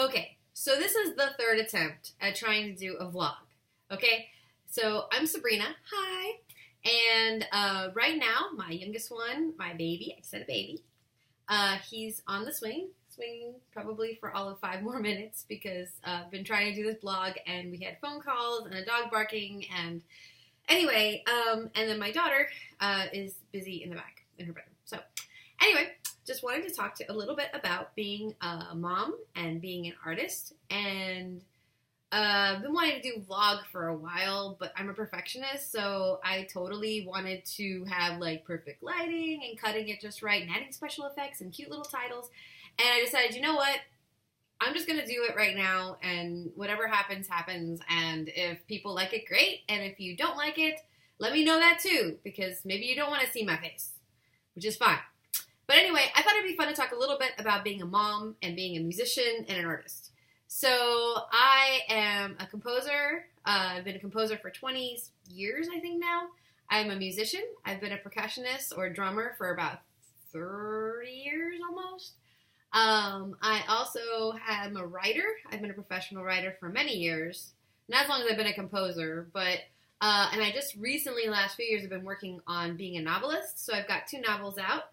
Okay, so this is the third attempt at trying to do a vlog. Okay, so I'm Sabrina. Hi. And right now, my youngest one, my baby, I said a baby, he's on the swinging probably for all of 5 more minutes because I've been trying to do this vlog and we had phone calls and a dog barking and anyway, and then my daughter is busy in the back in her bedroom. So anyway, just wanted to talk a little bit about being a mom and being an artist. And I've been wanting to do vlog for a while, but I'm a perfectionist, so I totally wanted to have like perfect lighting and cutting it just right and adding special effects and cute little titles. And I decided, you know what? I'm just going to do it right now, and whatever happens, happens. And if people like it, great. And if you don't like it, let me know that too, because maybe you don't want to see my face, which is fine. But anyway, I thought it'd be fun to talk a little bit about being a mom and being a musician and an artist. So I am a composer. I've been a composer for 20 years, I think now. I'm a musician. I've been a percussionist or drummer for about 30 years almost. I also am a writer. I've been a professional writer for many years, not as long as I've been a composer, but and I just recently, last few years, have been working on being a novelist. So I've got 2 novels out.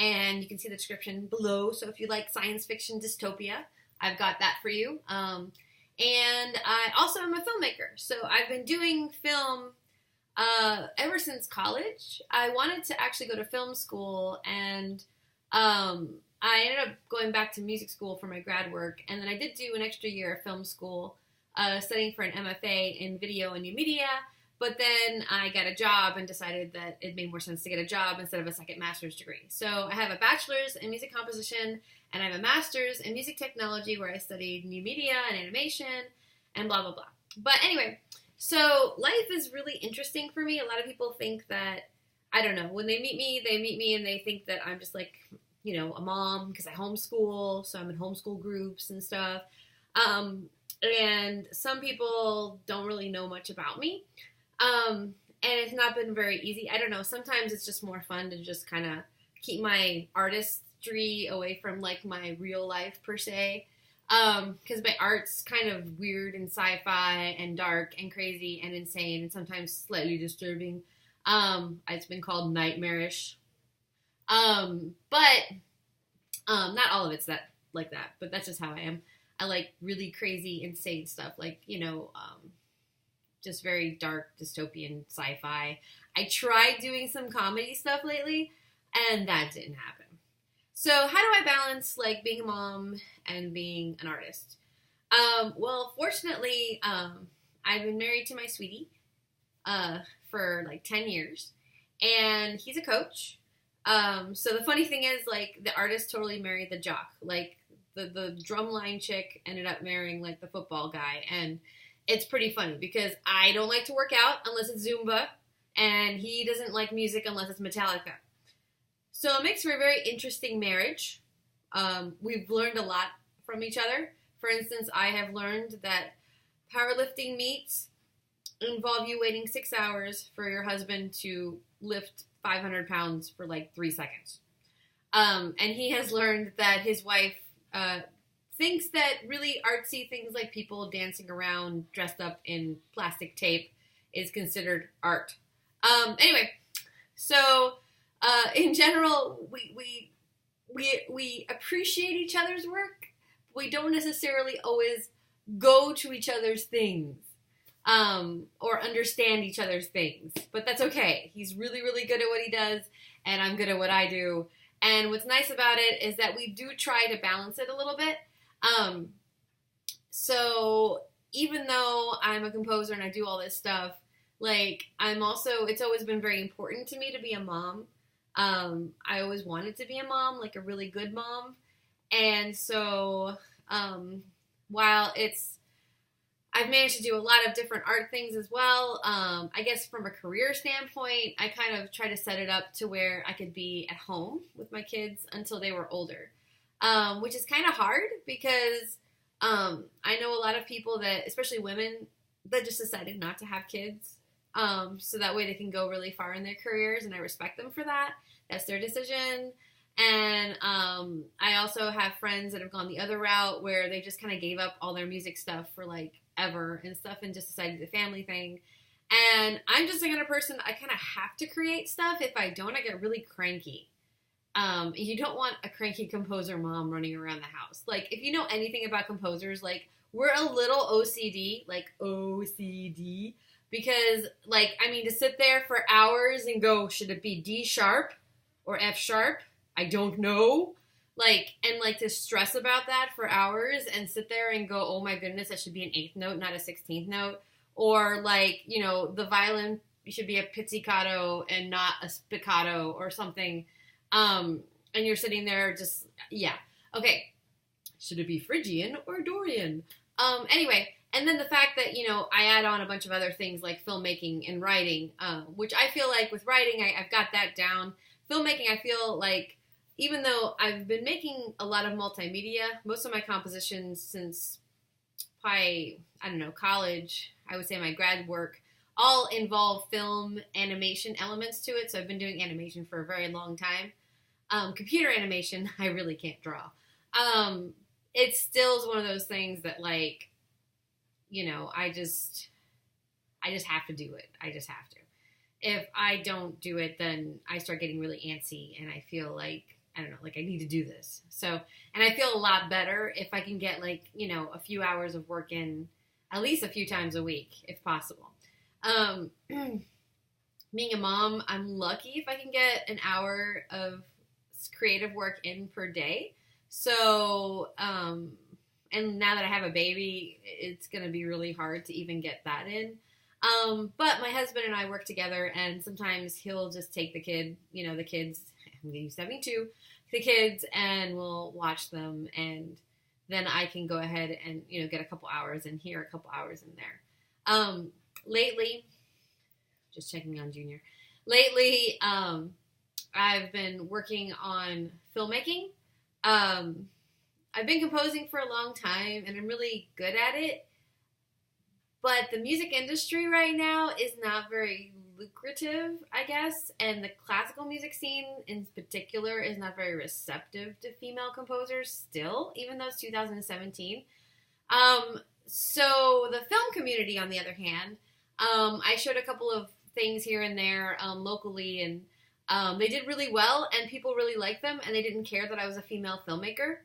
And you can see the description below. So if you like science fiction dystopia, I've got that for you. And I also am a filmmaker. So I've been doing film ever since college. I wanted to actually go to film school, and I ended up going back to music school for my grad work. And then I did do an extra year of film school, studying for an MFA in video and new media. But then I got a job and decided that it made more sense to get a job instead of a second master's degree. So I have a bachelor's in music composition, and I have a master's in music technology where I studied new media and animation and blah, blah, blah. But anyway, so life is really interesting for me. A lot of people think that, I don't know, when they meet me and they think that I'm just like, you know, a mom because I homeschool. So I'm in homeschool groups and stuff. And some people don't really know much about me. And it's not been very easy. I don't know. Sometimes it's just more fun to just kind of keep my artistry away from like my real life per se. Cause my art's kind of weird and sci-fi and dark and crazy and insane and sometimes slightly disturbing. It's been called nightmarish. But not all of it's like that, but that's just how I am. I like really crazy, insane stuff. Like, you know, just very dark, dystopian sci-fi. I tried doing some comedy stuff lately, and that didn't happen. So how do I balance, like, being a mom and being an artist? Well, fortunately, I've been married to my sweetie for, like, 10 years, and he's a coach. So the funny thing is, like, the artist totally married the jock. Like, the drumline chick ended up marrying, like, the football guy, and it's pretty funny because I don't like to work out unless it's Zumba, and he doesn't like music unless it's Metallica. So it makes for a very interesting marriage. We've learned a lot from each other. For instance, I have learned that powerlifting meets involve you waiting 6 hours for your husband to lift 500 pounds for like 3 seconds. And he has learned that his wife thinks that really artsy things like people dancing around dressed up in plastic tape is considered art. Anyway, so in general, we appreciate each other's work. We don't necessarily always go to each other's things or understand each other's things, but that's okay. He's really, really good at what he does, and I'm good at what I do. And what's nice about it is that we do try to balance it a little bit. So even though I'm a composer and I do all this stuff, like it's always been very important to me to be a mom. I always wanted to be a mom, like a really good mom. And so, while I've managed to do a lot of different art things as well. I guess from a career standpoint, I kind of try to set it up to where I could be at home with my kids until they were older. Which is kind of hard because I know a lot of people that, especially women, that just decided not to have kids. So that way they can go really far in their careers, and I respect them for that. That's their decision. And I also have friends that have gone the other route where they just kind of gave up all their music stuff for like ever and stuff and just decided to do the family thing. And I'm just the kind of person, I kind of have to create stuff. If I don't, I get really cranky. You don't want a cranky composer mom running around the house. Like, if you know anything about composers, like, we're a little OCD, because, like, I mean, to sit there for hours and go, should it be D sharp or F sharp? I don't know. Like, and, like, to stress about that for hours and sit there and go, oh my goodness, that should be an 8th note, not a 16th note. Or, like, you know, the violin should be a pizzicato and not a spiccato or something. And you're sitting there just, yeah. Okay. Should it be Phrygian or Dorian? Anyway, and then the fact that, you know, I add on a bunch of other things like filmmaking and writing, which I feel like with writing, I've got that down. Filmmaking, I feel like, even though I've been making a lot of multimedia, most of my compositions since probably, I don't know, college, I would say my grad work, all involve film animation elements to it. So I've been doing animation for a very long time. Computer animation, I really can't draw. It still is one of those things that, like, you know, I just have to do it. I just have to. If I don't do it, then I start getting really antsy and I feel like, I don't know, like I need to do this. So, and I feel a lot better if I can get, like, you know, a few hours of work in at least a few times a week, if possible. Being a mom, I'm lucky if I can get an hour of creative work in per day. So, and now that I have a baby, it's going to be really hard to even get that in. But my husband and I work together, and sometimes he'll just take the kid, you know, the kids, I'm going to use 72, the kids, and we'll watch them, and then I can go ahead and, you know, get a couple hours in here, a couple hours in there. Lately, just checking on Junior. Lately, I've been working on filmmaking. I've been composing for a long time, and I'm really good at it. But the music industry right now is not very lucrative, I guess, and the classical music scene in particular is not very receptive to female composers still, even though it's 2017. So the film community, on the other hand, I showed a couple of things here and there locally, and they did really well, and people really liked them, and they didn't care that I was a female filmmaker.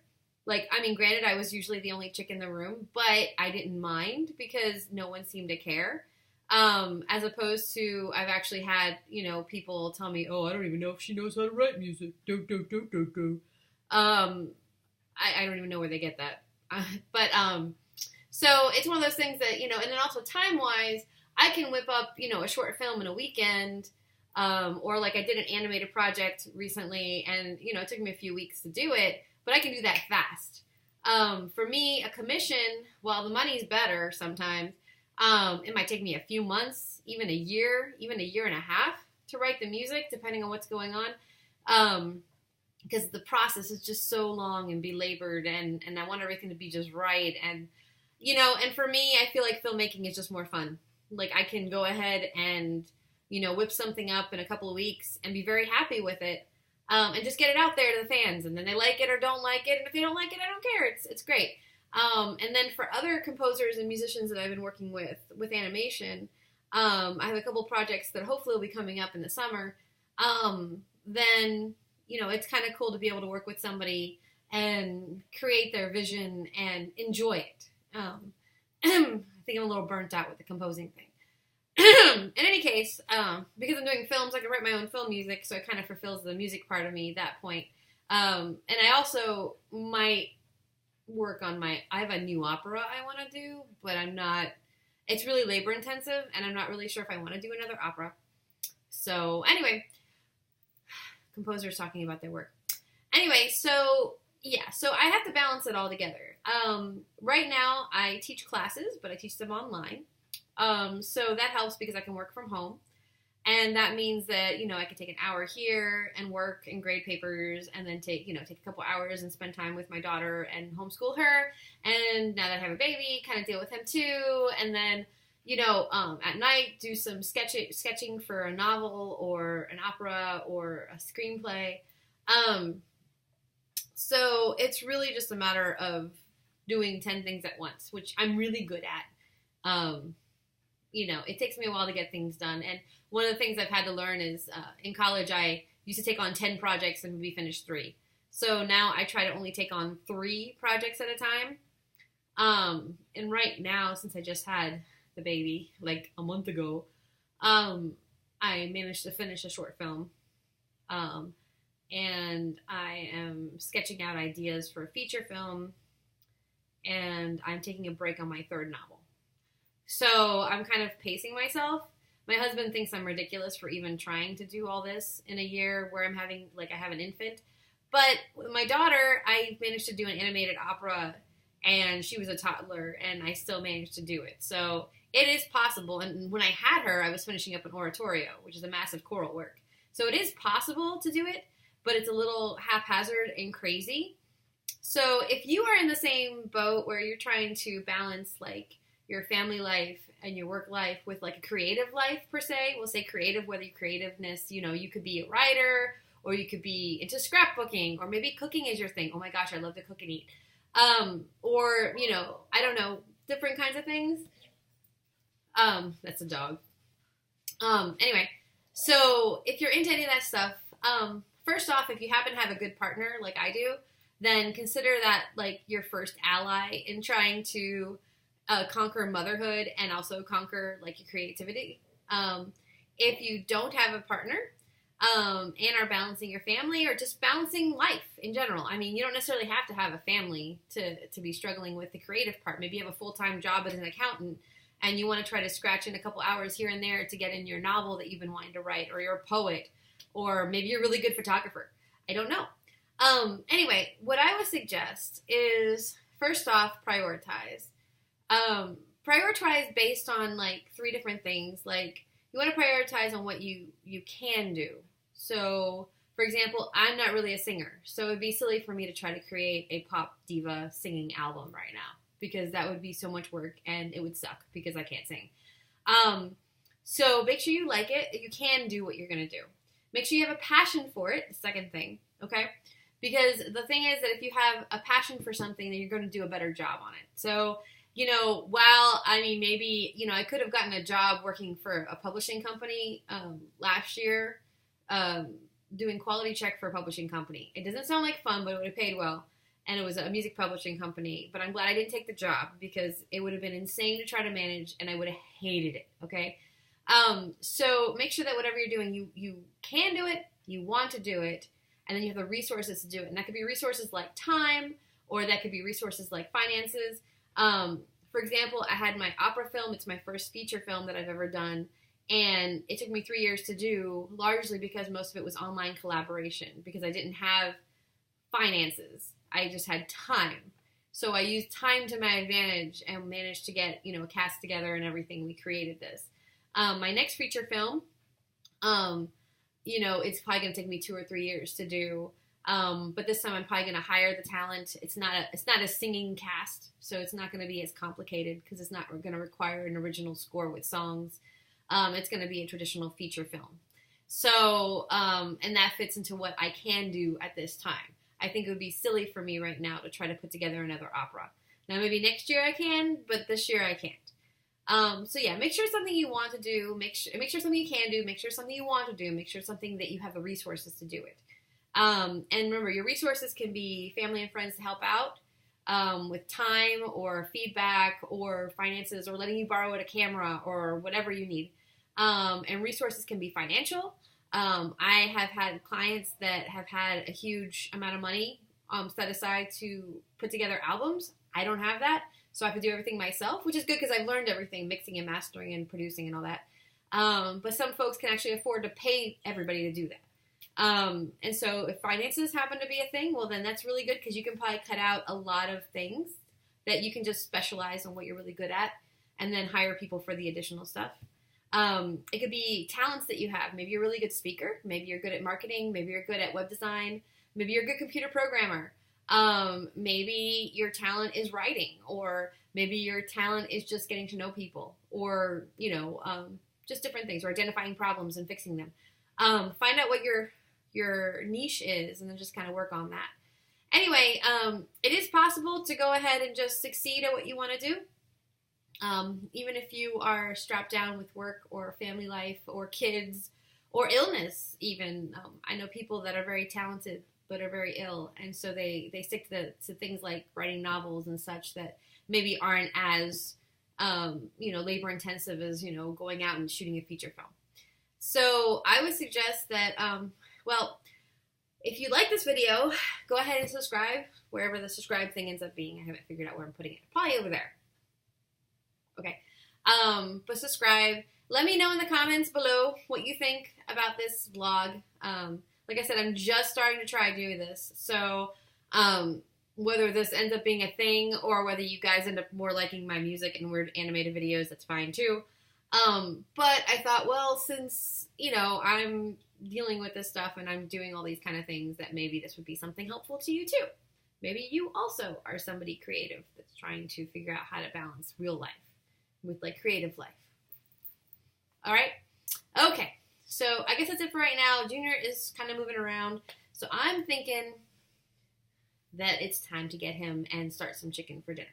Like, I mean, granted, I was usually the only chick in the room, but I didn't mind because no one seemed to care. As opposed to, I've actually had, you know, people tell me, oh, I don't even know if she knows how to write music. I don't even know where they get that. So it's one of those things that, you know, and then also time-wise, I can whip up, you know, a short film in a weekend, or like I did an animated project recently, and, you know, it took me a few weeks to do it, but I can do that fast. For me, a commission, while the money's better sometimes, it might take me a few months, even a year and a half to write the music, depending on what's going on. Because the process is just so long and belabored, and I want everything to be just right. And, you know, and for me, I feel like filmmaking is just more fun. Like, I can go ahead and, you know, whip something up in a couple of weeks and be very happy with it. And just get it out there to the fans, and then they like it or don't like it, and if they don't like it, I don't care. It's great. And then for other composers and musicians that I've been working with animation, I have a couple projects that hopefully will be coming up in the summer. Then, you know, it's kind of cool to be able to work with somebody and create their vision and enjoy it. I think I'm a little burnt out with the composing thing. In any case, because I'm doing films, I can write my own film music, so it kind of fulfills the music part of me at that point. And I also might work on I have a new opera I want to do, but it's really labor intensive, and I'm not really sure if I want to do another opera. So anyway, composers talking about their work. Anyway, so yeah, so I have to balance it all together. Right now I teach classes, but I teach them online. So that helps because I can work from home, and that means that, you know, I can take an hour here and work and grade papers, and then take a couple hours and spend time with my daughter and homeschool her. And now that I have a baby, kind of deal with him too. And then, you know, at night do some sketching for a novel or an opera or a screenplay. So it's really just a matter of doing 10 things at once, which I'm really good at. It takes me a while to get things done. And one of the things I've had to learn is in college, I used to take on 10 projects and maybe finish 3. So now I try to only take on 3 projects at a time. And right now, since I just had the baby like a month ago, I managed to finish a short film. And I am sketching out ideas for a feature film, and I'm taking a break on my 3rd novel. So I'm kind of pacing myself. My husband thinks I'm ridiculous for even trying to do all this in a year where I have an infant. But with my daughter, I managed to do an animated opera, and she was a toddler, and I still managed to do it. So it is possible. And when I had her, I was finishing up an oratorio, which is a massive choral work. So it is possible to do it, but it's a little haphazard and crazy. So if you are in the same boat where you're trying to balance like your family life and your work life with like a creative life per se, we'll say creative, whether your creativeness, you could be a writer, or you could be into scrapbooking, or maybe cooking is your thing. Oh my gosh, I love to cook and eat. Or, I don't know, different kinds of things. That's a dog. Anyway, so if you're into any of that stuff, first off, if you happen to have a good partner like I do, then consider that like your first ally in trying to conquer motherhood and also conquer like your creativity. If you don't have a partner, and are balancing your family or just balancing life in general. I mean, you don't necessarily have to have a family to be struggling with the creative part. Maybe you have a full-time job as an accountant and you want to try to scratch in a couple hours here and there to get in your novel that you've been wanting to write, or you're a poet, or maybe you're a really good photographer. I don't know. Anyway, what I would suggest is, first off, prioritize. Prioritize based on like 3 different things. Like, you want to prioritize on what you can do. So, for example, I'm not really a singer, so it would be silly for me to try to create a pop diva singing album right now, because that would be so much work and it would suck because I can't sing. So make sure you like it. You can do what you're going to do. Make sure you have a passion for it, the second thing, okay? Because the thing is that if you have a passion for something, then you're going to do a better job on it. So, maybe, I could have gotten a job working for a publishing company last year, doing quality check for a publishing company. It doesn't sound like fun, but it would have paid well. And it was a music publishing company. But I'm glad I didn't take the job, because it would have been insane to try to manage, and I would have hated it, okay? So make sure that whatever you're doing, you can do it, you want to do it, and then you have the resources to do it. And that could be resources like time, or that could be resources like finances. For example, I had my opera film. It's my first feature film that I've ever done. And it took me 3 years to do, largely because most of it was online collaboration, because I didn't have finances. I just had time. So I used time to my advantage and managed to get, a cast together and everything. We created this. My next feature film, it's probably going to take me 2 or 3 years to do. But this time I'm probably going to hire the talent. It's not a singing cast, so it's not going to be as complicated, because it's not going to require an original score with songs. It's going to be a traditional feature film. So, and that fits into what I can do at this time. I think it would be silly for me right now to try to put together another opera. Now, maybe next year I can, but this year I can't. So yeah, make sure it's something you want to do. Make sure something you can do. Make sure it's something you want to do. Make sure it's something that you have the resources to do it. And remember, your resources can be family and friends to help out with time or feedback or finances or letting you borrow a camera or whatever you need. And resources can be financial. I have had clients that have had a huge amount of money set aside to put together albums. I don't have that, so I have to do everything myself, which is good because I've learned everything, mixing and mastering and producing and all that. But some folks can actually afford to pay everybody to do that. And so if finances happen to be a thing, well, then that's really good, because you can probably cut out a lot of things that you can just specialize on what you're really good at and then hire people for the additional stuff. It could be talents that you have. Maybe you're a really good speaker. Maybe you're good at marketing. Maybe you're good at web design. Maybe you're a good computer programmer. Maybe your talent is writing, or maybe your talent is just getting to know people, or, just different things, or identifying problems and fixing them. Find out what your niche is, and then just kind of work on that. Anyway, it is possible to go ahead and just succeed at what you want to do. Even if you are strapped down with work or family life or kids or illness even. I know people that are very talented but are very ill, and so they stick to things like writing novels and such that maybe aren't as labor intensive as going out and shooting a feature film. So I would suggest that if you like this video, go ahead and subscribe wherever the subscribe thing ends up being. I haven't figured out where I'm putting it. Probably over there. Okay. But subscribe. Let me know in the comments below what you think about this vlog. Like I said, I'm just starting to try doing this. So whether this ends up being a thing or whether you guys end up more liking my music and weird animated videos, that's fine too. But I thought, well, since, I'm dealing with this stuff and I'm doing all these kind of things, that maybe this would be something helpful to you too. Maybe you also are somebody creative that's trying to figure out how to balance real life with creative life. All right. Okay. So I guess that's it for right now. Junior is kind of moving around. So I'm thinking that it's time to get him and start some chicken for dinner.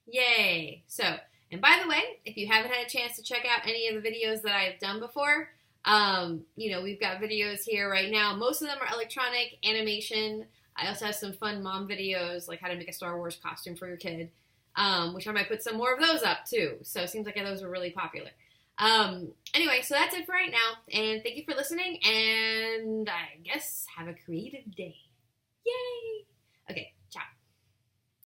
Yay. So, and by the way, if you haven't had a chance to check out any of the videos that I've done before, we've got videos here right now. Most of them are electronic animation. I also have some fun mom videos, like how to make a Star Wars costume for your kid, which I might put some more of those up too. So it seems like those are really popular. Anyway, so that's it for right now. And thank you for listening. And I guess have a creative day. Yay! Okay.